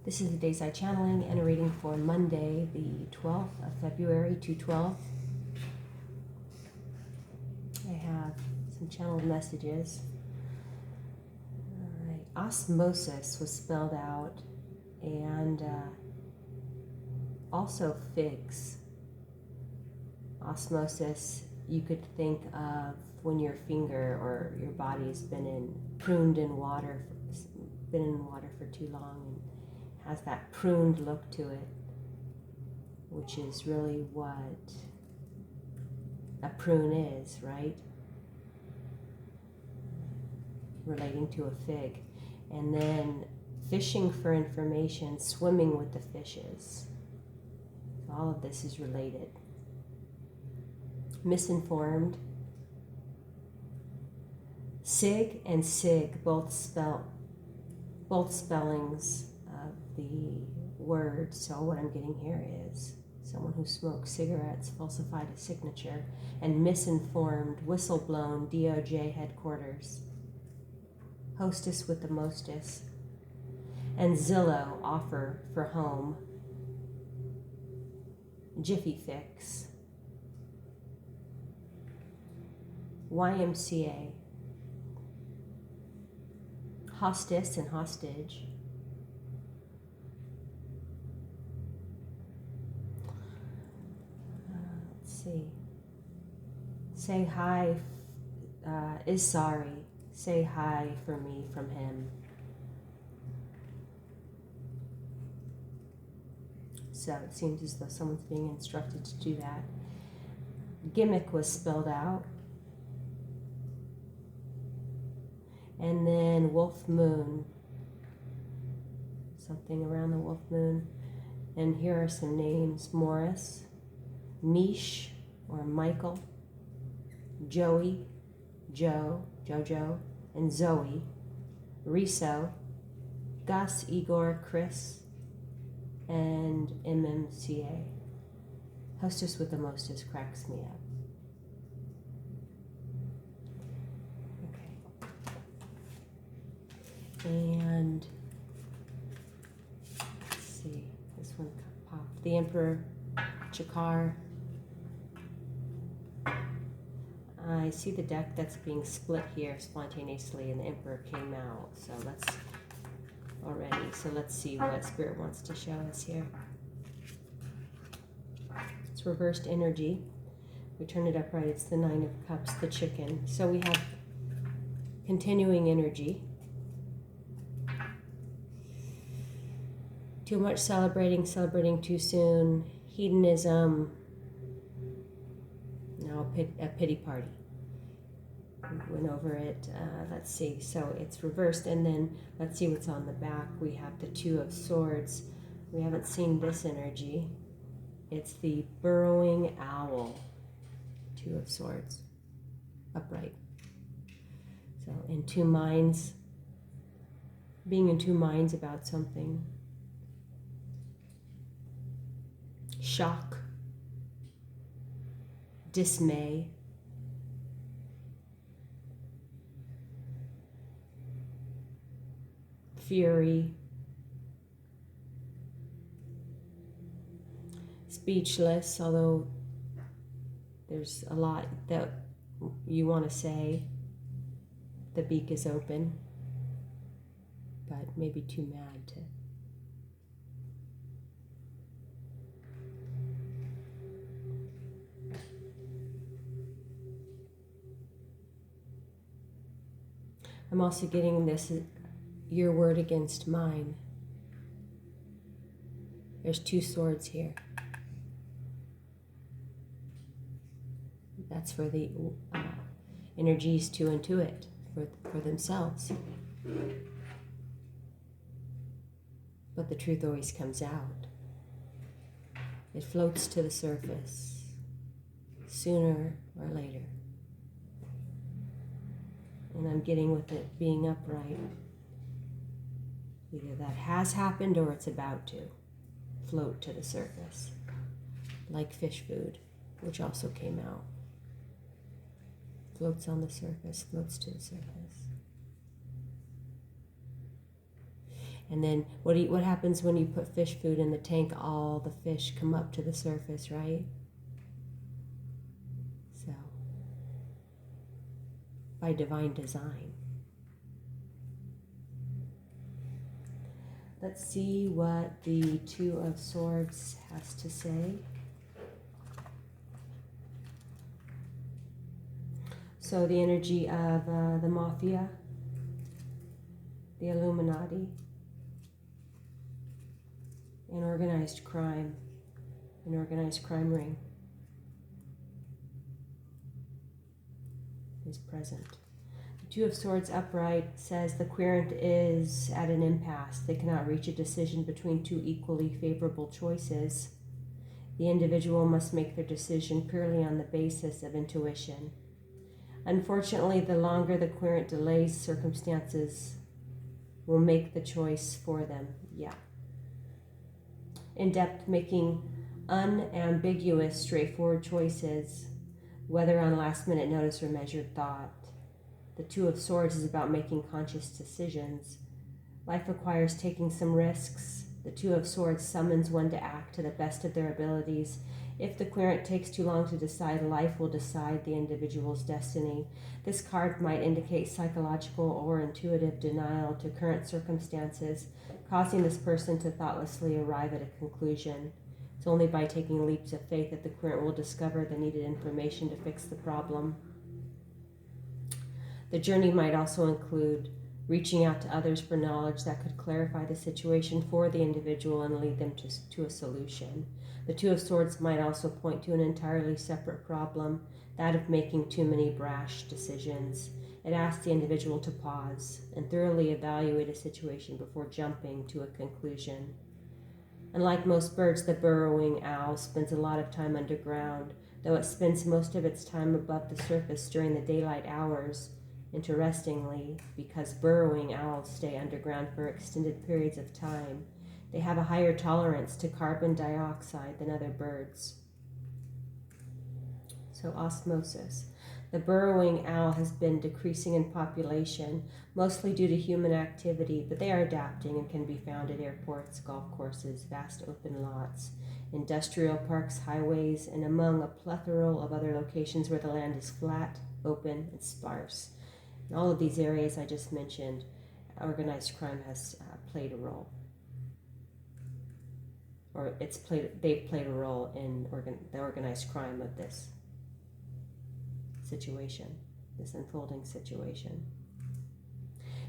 This is the Dayside Channeling and a reading for Monday, the 12th of February, 2/12. I have some channeled messages. All right. Osmosis was spelled out, and also figs. Osmosis, you could think of when your finger or your body's been pruned in water, been in water for too long, and has that pruned look to it, which is really what a prune is, right? Relating to a fig. And then fishing for information, swimming with the fishes. So all of this is related. Misinformed. Sig and sig, both spellings of the word. So what I'm getting here is someone who smokes cigarettes falsified a signature, and misinformed, whistleblown, DOJ headquarters. Hostess with the mostess. And Zillow offer for home. Jiffy Fix. YMCA. Hostess and hostage. Let's see. Say hi is sorry. Say hi for me from him. So it seems as though someone's being instructed to do that. Gimmick was spelled out. And then Wolf Moon. Something around the Wolf Moon. And here are some names. Morris, Mish or Michael, Joey, Joe, Jojo, and Zoe, Riso, Gus, Igor, Chris, and MMCA. Hostess with the mostest cracks me up. And let's see, this one popped. The Emperor, Chakar. I see the deck that's being split here spontaneously, and the Emperor came out. So let's see what Spirit wants to show us here. It's reversed energy. We turn it upright. It's the Nine of Cups, the chicken. So we have continuing energy. Too much celebrating too soon, hedonism, now a pity party. We went over it, let's see, so it's reversed, and then let's see what's on the back. We have the Two of Swords. We haven't seen this energy. It's the burrowing owl, Two of Swords, upright. So in two minds, being in two minds about something. Shock, dismay, fury, speechless, although there's a lot that you want to say. The beak is open, but maybe too mad to. I'm also getting this, your word against mine. There's two swords here. That's for the energies to intuit for themselves. But the truth always comes out. It floats to the surface sooner or later. And I'm getting with it being upright. Either that has happened or it's about to float to the surface. Like fish food, which also came out. Floats on the surface, floats to the surface. And then what happens when you put fish food in the tank? All the fish come up to the surface, right? So, by divine design. Let's see what the Two of Swords has to say. So the energy of the mafia, the Illuminati, and organized crime, an organized crime ring is present. The Two of Swords upright says the querent is at an impasse. They cannot reach a decision between two equally favorable choices. The individual must make their decision purely on the basis of intuition. Unfortunately, the longer the querent delays, circumstances will make the choice for them. Yeah. In depth, making unambiguous, straightforward choices, whether on last minute notice or measured thought. The Two of Swords is about making conscious decisions. Life requires taking some risks. The Two of Swords summons one to act to the best of their abilities. If the querent takes too long to decide, life will decide the individual's destiny. This card might indicate psychological or intuitive denial to current circumstances, causing this person to thoughtlessly arrive at a conclusion. It's only by taking leaps of faith that the querent will discover the needed information to fix the problem. The journey might also include reaching out to others for knowledge that could clarify the situation for the individual and lead them to a solution. The Two of Swords might also point to an entirely separate problem, that of making too many brash decisions. It asks the individual to pause and thoroughly evaluate a situation before jumping to a conclusion. Unlike most birds, the burrowing owl spends a lot of time underground, though it spends most of its time above the surface during the daylight hours. Interestingly, because burrowing owls stay underground for extended periods of time, they have a higher tolerance to carbon dioxide than other birds. So osmosis. The burrowing owl has been decreasing in population, mostly due to human activity, but they are adapting and can be found at airports, golf courses, vast open lots, industrial parks, highways, and among a plethora of other locations where the land is flat, open, and sparse. In all of these areas I just mentioned, organized crime has played a role. Or they've played a role in the organized crime of this situation, this unfolding situation.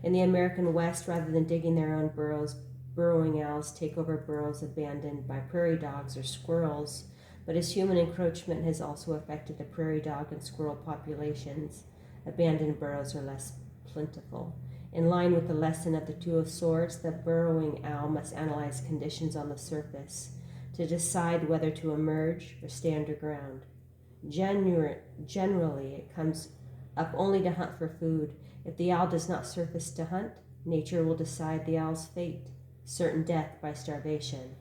In the American West, rather than digging their own burrows, burrowing owls take over burrows abandoned by prairie dogs or squirrels. But as human encroachment has also affected the prairie dog and squirrel populations, abandoned burrows are less plentiful. In line with the lesson of the Two of Swords, the burrowing owl must analyze conditions on the surface to decide whether to emerge or stay underground. Generally, it comes up only to hunt for food. If the owl does not surface to hunt, nature will decide the owl's fate, certain death by starvation.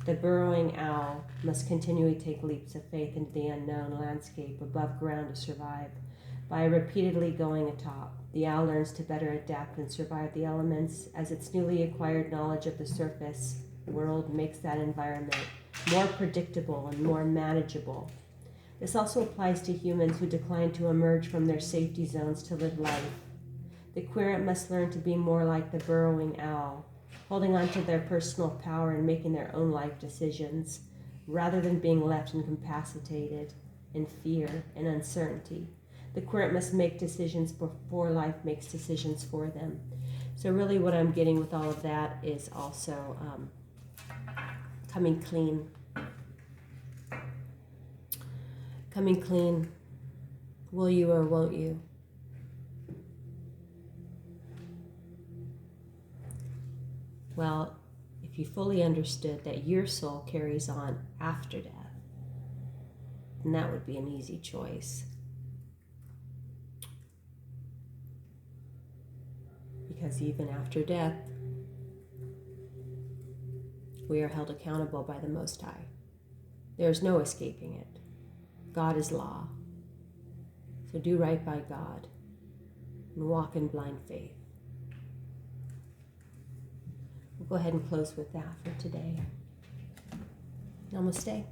The burrowing owl must continually take leaps of faith into the unknown landscape above ground to survive. By repeatedly going atop, the owl learns to better adapt and survive the elements as its newly acquired knowledge of the surface world makes that environment more predictable and more manageable. This also applies to humans who decline to emerge from their safety zones to live life. The querent must learn to be more like the burrowing owl, holding on to their personal power and making their own life decisions, rather than being left incapacitated in fear and uncertainty. The querent must make decisions before life makes decisions for them. So really what I'm getting with all of that is also coming clean. Coming clean. Will you or won't you? Well, if you fully understood that your soul carries on after death, then that would be an easy choice. Because even after death, we are held accountable by the Most High. There is no escaping it. God is law. So do right by God and walk in blind faith. We'll go ahead and close with that for today. Namaste.